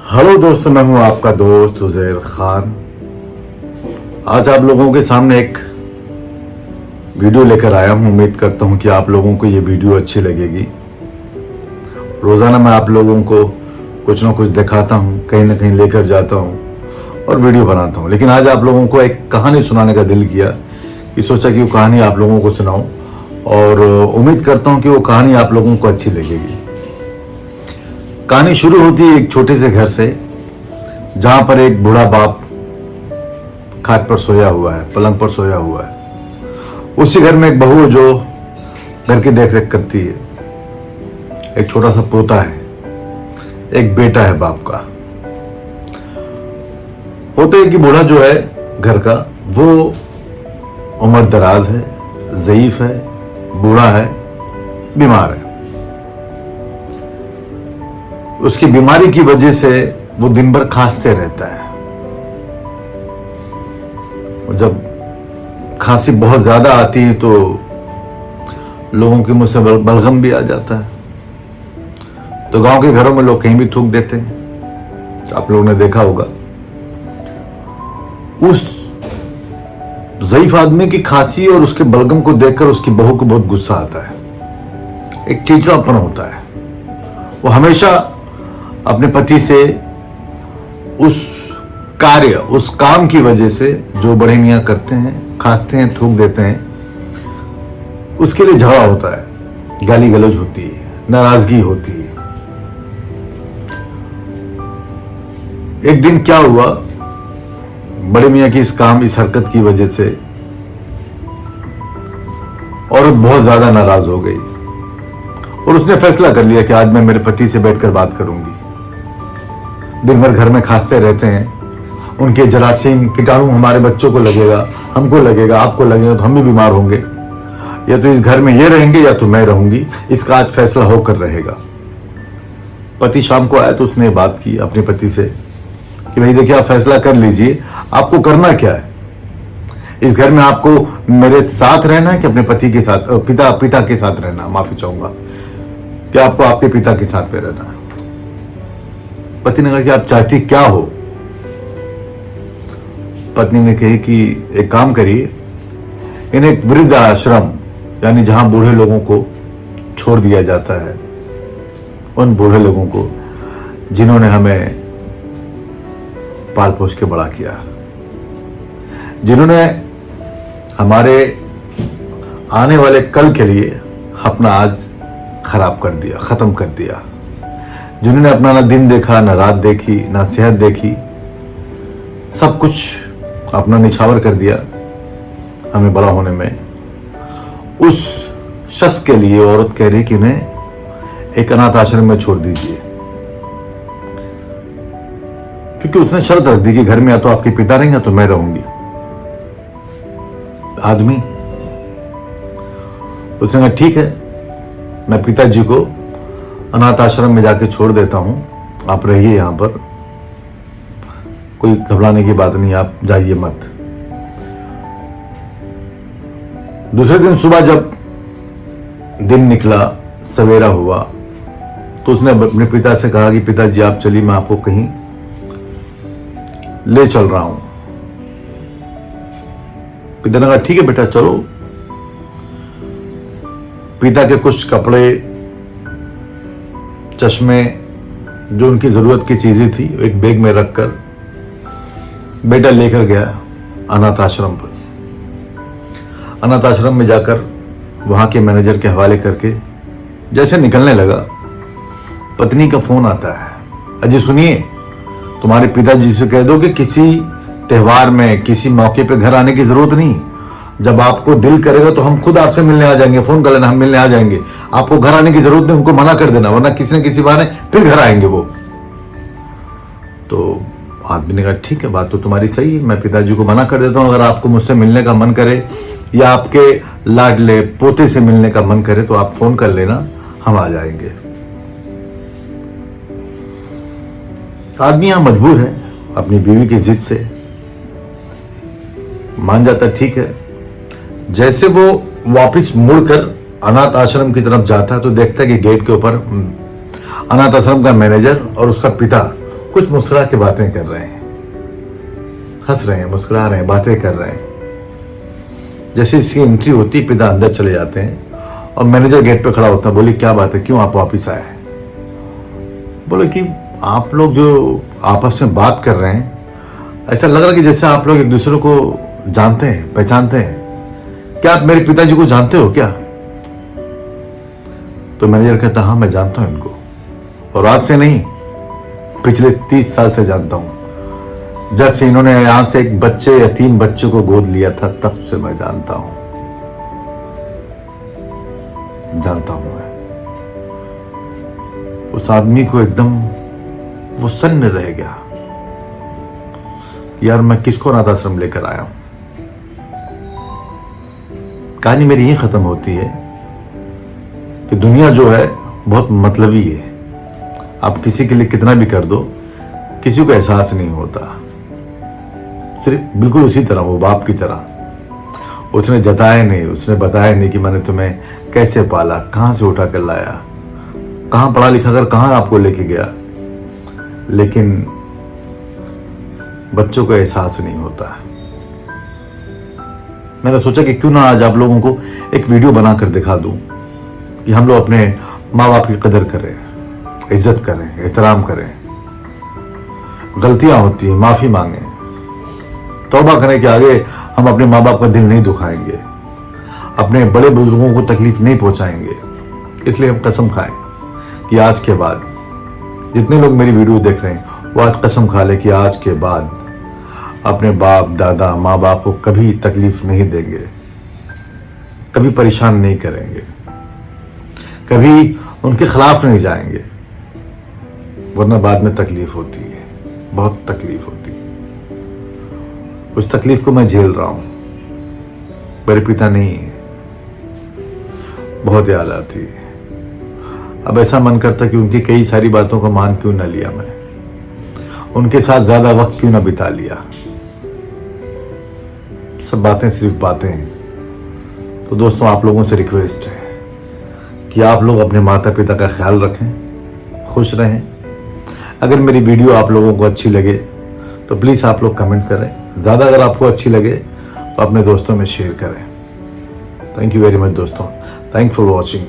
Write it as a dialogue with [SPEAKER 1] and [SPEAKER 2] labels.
[SPEAKER 1] Hello दोस्तों, मैं हूं आपका दोस्त उजैर खान। आज आप लोगों के सामने एक वीडियो लेकर आया हूं। उम्मीद करता हूं कि आप लोगों को ये वीडियो अच्छी लगेगी। रोज़ाना मैं आप लोगों को कुछ ना कुछ दिखाता हूं, कहीं ना कहीं लेकर जाता हूं और वीडियो बनाता हूं। लेकिन आज आप लोगों को एक कहानी सुनाने का दिल किया कि सोचा कि वो कहानी आप लोगों को सुनाऊं और उम्मीद करता हूं कि वो कहानी आप लोगों को अच्छी लगेगी। कहानी शुरू होती है एक छोटे से घर से, जहां पर एक बूढ़ा बाप खाट पर सोया हुआ है, पलंग पर सोया हुआ है। उसी घर में एक बहू है जो घर की देखरेख करती है। एक छोटा सा पोता है, एक बेटा है बाप का। होते है कि बूढ़ा जो है घर का, वो उम्र दराज है, ज़ईफ है, बूढ़ा है, बीमार है। उसकी बीमारी की वजह से वो दिन भर खांसते रहता है। जब खांसी बहुत ज्यादा आती है तो लोगों के मुंह से बलगम भी आ जाता है। तो गांव के घरों में लोग कहीं भी थूक देते हैं। आप लोगों ने देखा होगा। उस ज़ईफ आदमी की खांसी और उसके बलगम को देखकर उसकी बहू को बहुत गुस्सा आता है। एक चिड़चिड़ापन होता है। वो हमेशा अपने पति से उस कार्य, उस काम की वजह से जो बड़े मियां करते हैं, खांसते हैं, थूक देते हैं, उसके लिए झगड़ा होता है, गाली गलौज होती है, नाराजगी होती है। एक दिन क्या हुआ, बड़े मियां की इस हरकत की वजह से औरत बहुत ज्यादा नाराज हो गई और उसने फैसला कर लिया कि आज मैं मेरे पति से बैठकर बात करूंगी। दिन भर घर में खांसते रहते हैं, उनके जरासीम कीटाणु हमारे बच्चों को लगेगा, हमको लगेगा, आपको लगेगा, तो हम भी बीमार होंगे। या तो इस घर में ये रहेंगे या तो मैं रहूंगी। इसका आज फैसला होकर रहेगा। पति शाम को आया तो उसने बात की अपने पति से कि भाई देखिए, आप फैसला कर लीजिए, आपको करना क्या है। इस घर में आपको मेरे साथ रहना है कि अपने पति के साथ, पिता के साथ रहना, माफी चाहूंगा, कि आपको आपके पिता के साथ में रहना है। पति ने कहा कि आप चाहती क्या हो। पत्नी ने कही कि एक काम करिए, इन्हें एक वृद्ध आश्रम, यानी जहां बूढ़े लोगों को छोड़ दिया जाता है, उन बूढ़े लोगों को जिन्होंने हमें पाल पोस के बड़ा किया, जिन्होंने हमारे आने वाले कल के लिए अपना आज खराब कर दिया, खत्म कर दिया, जिन्होंने अपना ना दिन देखा, ना रात देखी, ना सेहत देखी, सब कुछ अपना निछावर कर दिया हमें बड़ा होने में। उस शख्स के लिए औरत कह रही कि उन्हें एक अनाथ आश्रम में छोड़ दीजिए, क्योंकि उसने शर्त रख दी कि घर में या तो आपके पिता रहेंगे तो मैं रहूंगी। आदमी उसने कहा ठीक है, मैं पिताजी को अनाथ आश्रम में जाके छोड़ देता हूं, आप रहिए यहां पर, कोई घबराने की बात नहीं, आप जाइए मत। दूसरे दिन सुबह जब दिन निकला, सवेरा हुआ, तो उसने अपने पिता से कहा कि पिताजी आप चलिए, मैं आपको कहीं ले चल रहा हूं। पिता ने कहा ठीक है बेटा चलो। पिता के कुछ कपड़े, चश्मे, जो उनकी जरूरत की चीजें थी, एक बैग में रखकर बेटा लेकर गया अनाथ आश्रम पर। अनाथ आश्रम में जाकर वहां के मैनेजर के हवाले करके जैसे निकलने लगा, पत्नी का फोन आता है। अजी सुनिए, तुम्हारे पिताजी से कह दो कि किसी त्योहार में, किसी मौके पे घर आने की जरूरत नहीं। जब आपको दिल करेगा तो हम खुद आपसे मिलने आ जाएंगे, फोन कर लेना, हम मिलने आ जाएंगे। आपको घर आने की जरूरत नहीं, उनको मना कर देना, वरना किसी न किसी बहाने फिर घर आएंगे वो। तो आदमी ने कहा ठीक है, बात तो तुम्हारी सही है, मैं पिताजी को मना कर देता हूं। अगर आपको मुझसे मिलने का मन करे या आपके लाडले पोते से मिलने का मन करे तो आप फोन कर लेना, हम आ जाएंगे। आदमी यहां मजबूर है, अपनी बीवी की जिद से मान जाता ठीक है। जैसे वो वापस मुड़कर अनाथ आश्रम की तरफ जाता है तो देखता है कि गेट के ऊपर अनाथ आश्रम का मैनेजर और उसका पिता कुछ मुस्कुरा के बातें कर रहे हैं, हंस रहे हैं, मुस्कुरा रहे हैं, बातें कर रहे हैं। जैसे इसकी एंट्री होती, पिता अंदर चले जाते हैं और मैनेजर गेट पे खड़ा होता है। बोली क्या बात है, क्यों आप वापिस आए? बोले कि आप लोग जो आपस में बात कर रहे हैं, ऐसा लग रहा है कि जैसे आप लोग एक दूसरे को जानते हैं, पहचानते हैं। क्या आप मेरे पिताजी को जानते हो क्या? तो मैनेजर कहता हाँ मैं जानता हूं इनको, और आज से नहीं, पिछले 30 साल से जानता हूं। जब से इन्होंने यहां से एक बच्चे या 3 बच्चों को गोद लिया था, तब से मैं जानता हूं मैं। उस आदमी को एकदम वो सन्न रह गया, यार मैं किसको अनाथ आश्रम लेकर आया हूं। कहानी मेरी यही खत्म होती है कि दुनिया जो है बहुत मतलबी है। आप किसी के लिए कितना भी कर दो, किसी को एहसास नहीं होता। सिर्फ बिल्कुल उसी तरह, वो बाप की तरह, उसने जताया नहीं, उसने बताया नहीं कि मैंने तुम्हें कैसे पाला, कहां से उठा कर लाया, कहां पढ़ा लिखा कर कहां आपको लेके गया। लेकिन बच्चों को एहसास नहीं होता। मैंने सोचा कि क्यों ना आज आप लोगों को एक वीडियो बनाकर दिखा दूं कि हम लोग अपने माँ बाप की कदर करें, इज्जत करें, एहतराम करें। गलतियां होती हैं, माफी मांगे, तौबा करें कि आगे हम अपने माँ बाप का दिल नहीं दुखाएंगे, अपने बड़े बुजुर्गों को तकलीफ नहीं पहुंचाएंगे। इसलिए हम कसम खाएं कि आज के बाद जितने लोग मेरी वीडियो देख रहे हैं, वो आज कसम खा ले कि आज के बाद अपने बाप दादा माँ बाप को कभी तकलीफ नहीं देंगे, कभी परेशान नहीं करेंगे, कभी उनके खिलाफ नहीं जाएंगे, वरना बाद में तकलीफ होती है, बहुत तकलीफ होती है। उस तकलीफ को मैं झेल रहा हूं। मेरे पिता नहीं है, बहुत याद आती है। अब ऐसा मन करता कि उनकी कई सारी बातों को मान क्यों ना लिया, मैं उनके साथ ज्यादा वक्त क्यों ना बिता लिया। सब बातें सिर्फ बातें हैं। तो दोस्तों, आप लोगों से रिक्वेस्ट है कि आप लोग अपने माता पिता का ख्याल रखें, खुश रहें। अगर मेरी वीडियो आप लोगों को अच्छी लगे तो प्लीज़ आप लोग कमेंट करें। ज़्यादा अगर आपको अच्छी लगे तो अपने दोस्तों में शेयर करें। थैंक यू वेरी मच दोस्तों, थैंक फॉर वॉचिंग।